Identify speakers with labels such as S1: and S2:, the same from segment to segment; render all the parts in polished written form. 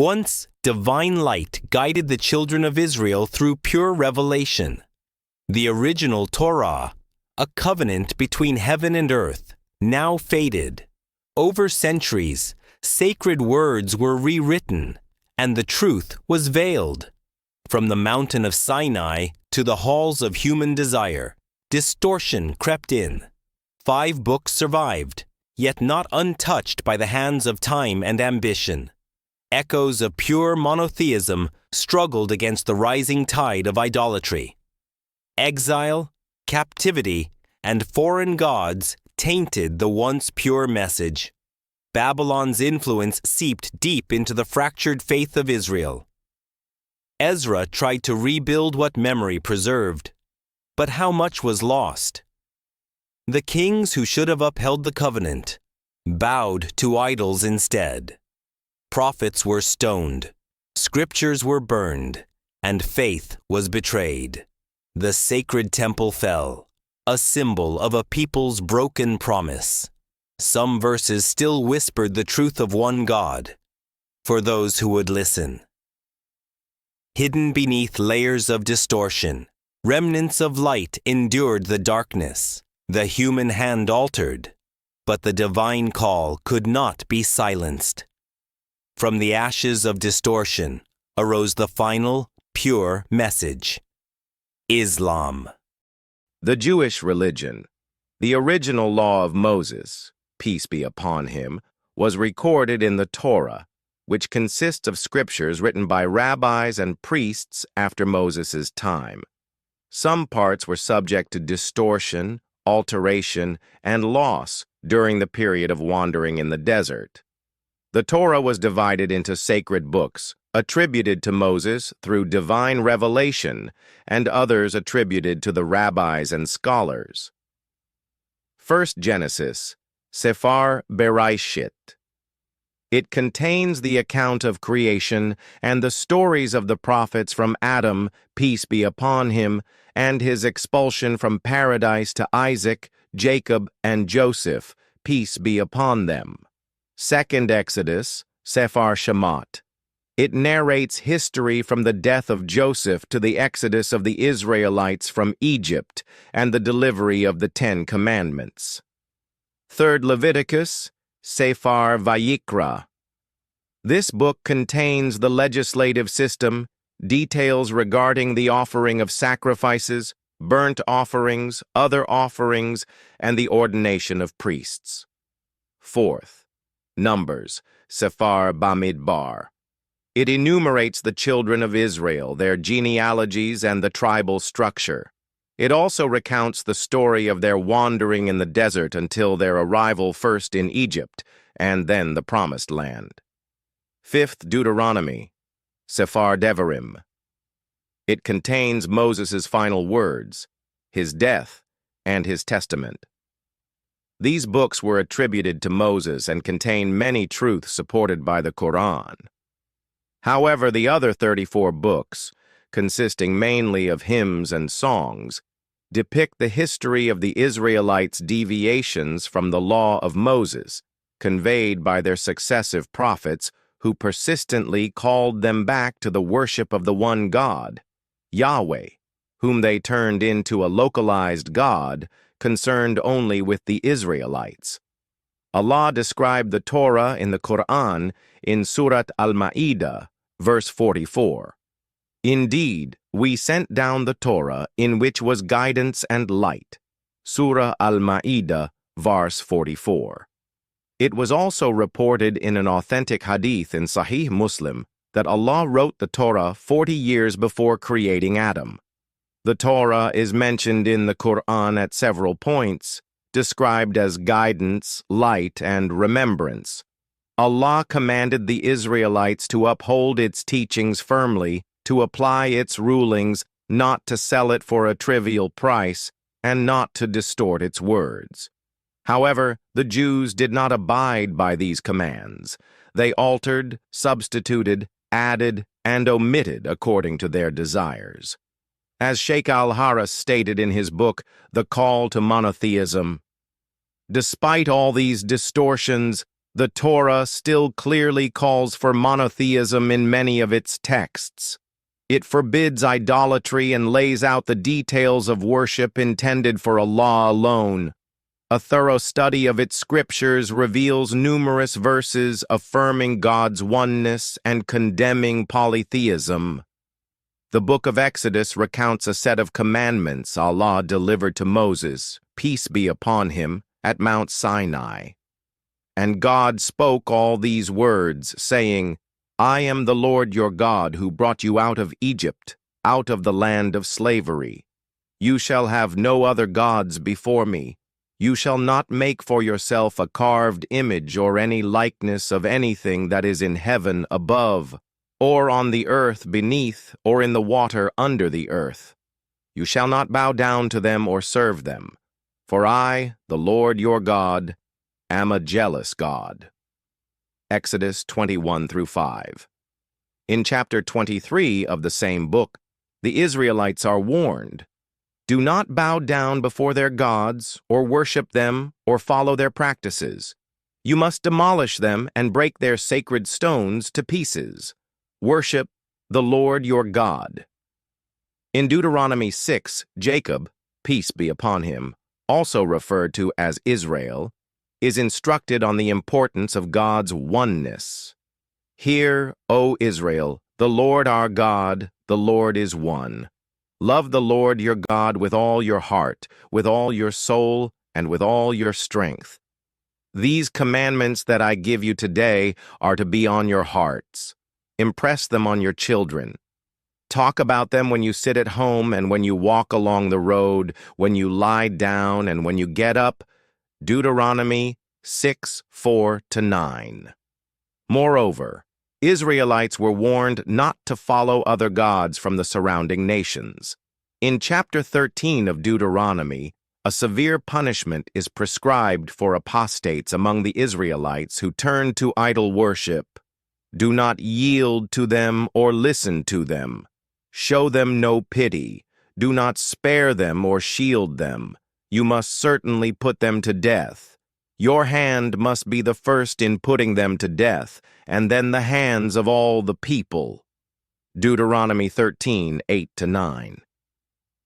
S1: Once, divine light guided the children of Israel through pure revelation. The original Torah, a covenant between heaven and earth, now faded. Over centuries, sacred words were rewritten, and the truth was veiled. From the mountain of Sinai to the halls of human desire, distortion crept in. 5 books survived, yet not untouched by the hands of time and ambition. Echoes of pure monotheism struggled against the rising tide of idolatry. Exile, captivity, and foreign gods tainted the once pure message. Babylon's influence seeped deep into the fractured faith of Israel. Ezra tried to rebuild what memory preserved. But how much was lost? The kings who should have upheld the covenant bowed to idols instead. Prophets were stoned, scriptures were burned, and faith was betrayed. The sacred temple fell, a symbol of a people's broken promise. Some verses still whispered the truth of one God, for those who would listen. Hidden beneath layers of distortion, remnants of light endured the darkness. The human hand altered, but the divine call could not be silenced. From the ashes of distortion arose the final, pure message: Islam.
S2: The Jewish religion, the original law of Moses, peace be upon him, was recorded in the Torah, which consists of scriptures written by rabbis and priests after Moses' time. Some parts were subject to distortion, alteration, and loss during the period of wandering in the desert. The Torah was divided into sacred books, attributed to Moses through divine revelation, and others attributed to the rabbis and scholars. First Genesis, Sefer Bereshit. It contains the account of creation and the stories of the prophets from Adam, peace be upon him, and his expulsion from paradise to Isaac, Jacob, and Joseph, peace be upon them. Second Exodus, Sefer Shemot. It narrates history from the death of Joseph to the exodus of the Israelites from Egypt and the delivery of the 10 Commandments. Third Leviticus, Sefer Vayikra. This book contains the legislative system, details regarding the offering of sacrifices, burnt offerings, other offerings, and the ordination of priests. Fourth, Numbers, Sefer Bamidbar. It enumerates the children of Israel, their genealogies, and the tribal structure. It also recounts the story of their wandering in the desert until their arrival first in Egypt and then the Promised Land. Fifth Deuteronomy, Sefer Devarim. It contains Moses' final words, his death, and his testament. These books were attributed to Moses and contain many truths supported by the Qur'an. However, the other 34 books, consisting mainly of hymns and songs, depict the history of the Israelites' deviations from the law of Moses, conveyed by their successive prophets who persistently called them back to the worship of the one God, Yahweh, whom they turned into a localized God concerned only with the Israelites. Allah described the Torah in the Qur'an in Surat Al-Ma'idah, verse 44. Indeed, we sent down the Torah in which was guidance and light. Surah Al-Ma'idah, verse 44. It was also reported in an authentic hadith in Sahih Muslim that Allah wrote the Torah 40 years before creating Adam. The Torah is mentioned in the Qur'an at several points, described as guidance, light, and remembrance. Allah commanded the Israelites to uphold its teachings firmly, to apply its rulings, not to sell it for a trivial price, and not to distort its words. However, the Jews did not abide by these commands. They altered, substituted, added, and omitted according to their desires. As Sheikh al-Haras stated in his book, The Call to Monotheism, despite all these distortions, The Torah still clearly calls for monotheism in many of its texts. It forbids idolatry and lays out the details of worship intended for Allah alone. A thorough study of its scriptures reveals numerous verses affirming God's oneness and condemning polytheism. The book of Exodus recounts a set of commandments Allah delivered to Moses, peace be upon him, at Mount Sinai. And God spoke all these words, saying, I am the Lord your God who brought you out of Egypt, out of the land of slavery. You shall have no other gods before me. You shall not make for yourself a carved image or any likeness of anything that is in heaven above, or on the earth beneath, or in the water under the earth. You shall not bow down to them or serve them. For I, the Lord your God, am a jealous God. Exodus 21-5. In chapter 23 of the same book, the Israelites are warned, do not bow down before their gods, or worship them, or follow their practices. You must demolish them and break their sacred stones to pieces. Worship the Lord your God. In Deuteronomy 6, Jacob, peace be upon him, also referred to as Israel, is instructed on the importance of God's oneness. Hear, O Israel, the Lord our God, the Lord is one. Love the Lord your God with all your heart, with all your soul, and with all your strength. These commandments that I give you today are to be on your hearts. Impress them on your children. Talk about them when you sit at home and when you walk along the road, when you lie down and when you get up. Deuteronomy 6:4-9. Moreover, Israelites were warned not to follow other gods from the surrounding nations. In chapter 13 of Deuteronomy, a severe punishment is prescribed for apostates among the Israelites who turn to idol worship. Do not yield to them or listen to them. Show them no pity. Do not spare them or shield them. You must certainly put them to death. Your hand must be the first in putting them to death, and then the hands of all the people. Deuteronomy 13:8-9.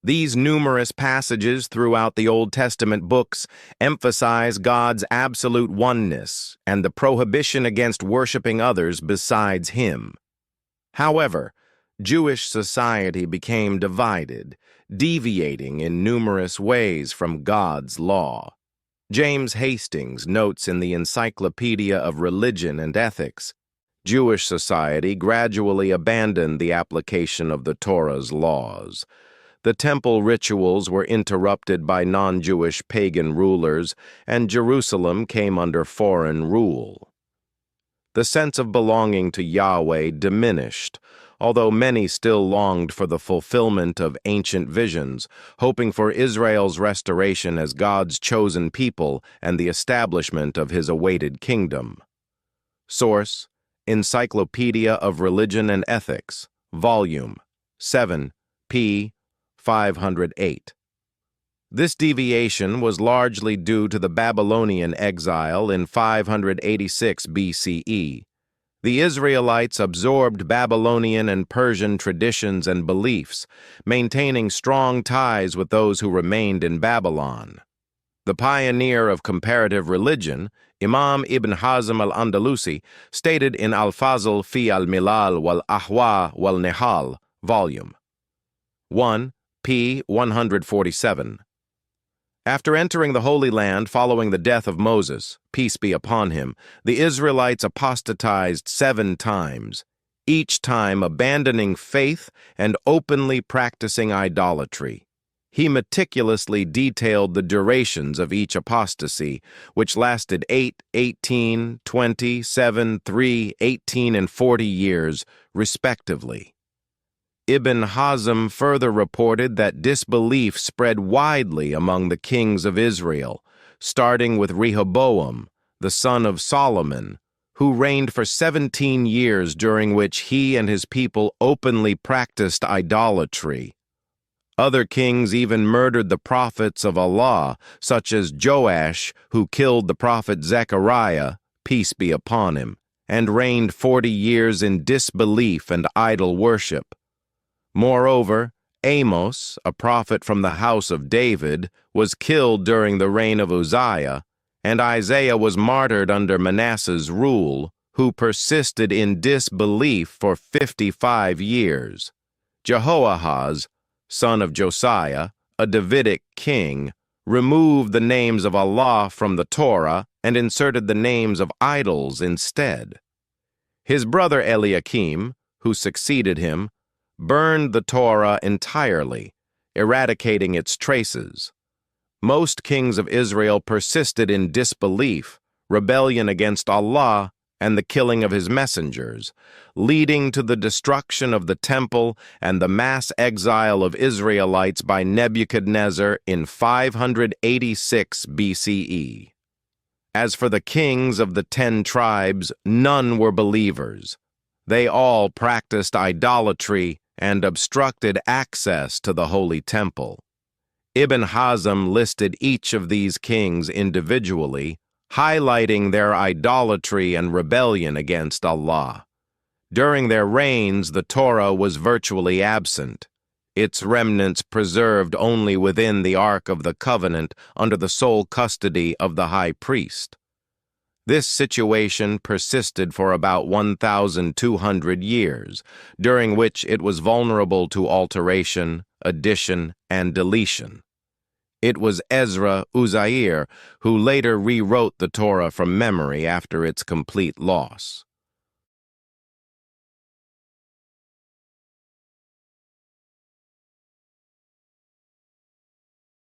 S2: These numerous passages throughout the Old Testament books emphasize God's absolute oneness and the prohibition against worshiping others besides Him. However, Jewish society became divided, deviating in numerous ways from God's law. James Hastings notes in the Encyclopedia of Religion and Ethics, Jewish society gradually abandoned the application of the Torah's laws. The temple rituals were interrupted by non-Jewish pagan rulers, and Jerusalem came under foreign rule. The sense of belonging to Yahweh diminished, although many still longed for the fulfillment of ancient visions, hoping for Israel's restoration as God's chosen people and the establishment of His awaited kingdom. Source: Encyclopedia of Religion and Ethics, Volume 7, p. 508. This deviation was largely due to the Babylonian exile in 586 BCE. The Israelites absorbed Babylonian and Persian traditions and beliefs, maintaining strong ties with those who remained in Babylon. The pioneer of comparative religion, Imam Ibn Hazm al-Andalusi, stated in Al-Fazl fi al-Milal wal-Ahwa wal-Nihal, Volume 1, p. 147. After entering the Holy Land following the death of Moses, peace be upon him, the Israelites apostatized 7 times, each time abandoning faith and openly practicing idolatry. He meticulously detailed the durations of each apostasy, which lasted 8, 18, 20, 7, 3, 18, and 40 years, respectively. Ibn Hazm further reported that disbelief spread widely among the kings of Israel, starting with Rehoboam, the son of Solomon, who reigned for 17 years, during which he and his people openly practiced idolatry. Other kings even murdered the prophets of Allah, such as Joash, who killed the prophet Zechariah, peace be upon him, and reigned 40 years in disbelief and idol worship. Moreover, Amos, a prophet from the house of David, was killed during the reign of Uzziah, and Isaiah was martyred under Manasseh's rule, who persisted in disbelief for 55 years. Jehoahaz, son of Josiah, a Davidic king, removed the names of Allah from the Torah and inserted the names of idols instead. His brother Eliakim, who succeeded him, burned the Torah entirely, eradicating its traces. Most kings of Israel persisted in disbelief, rebellion against Allah, and the killing of his messengers, leading to the destruction of the temple and the mass exile of Israelites by Nebuchadnezzar in 586 BCE. As for the kings of the 10 tribes, none were believers. They all practiced idolatry and obstructed access to the Holy Temple. Ibn Hazm listed each of these kings individually, highlighting their idolatry and rebellion against Allah. During their reigns, the Torah was virtually absent, its remnants preserved only within the Ark of the Covenant under the sole custody of the high priest. This situation persisted for about 1,200 years, during which it was vulnerable to alteration, addition, and deletion. It was Ezra Uzair who later rewrote the Torah from memory after its complete loss.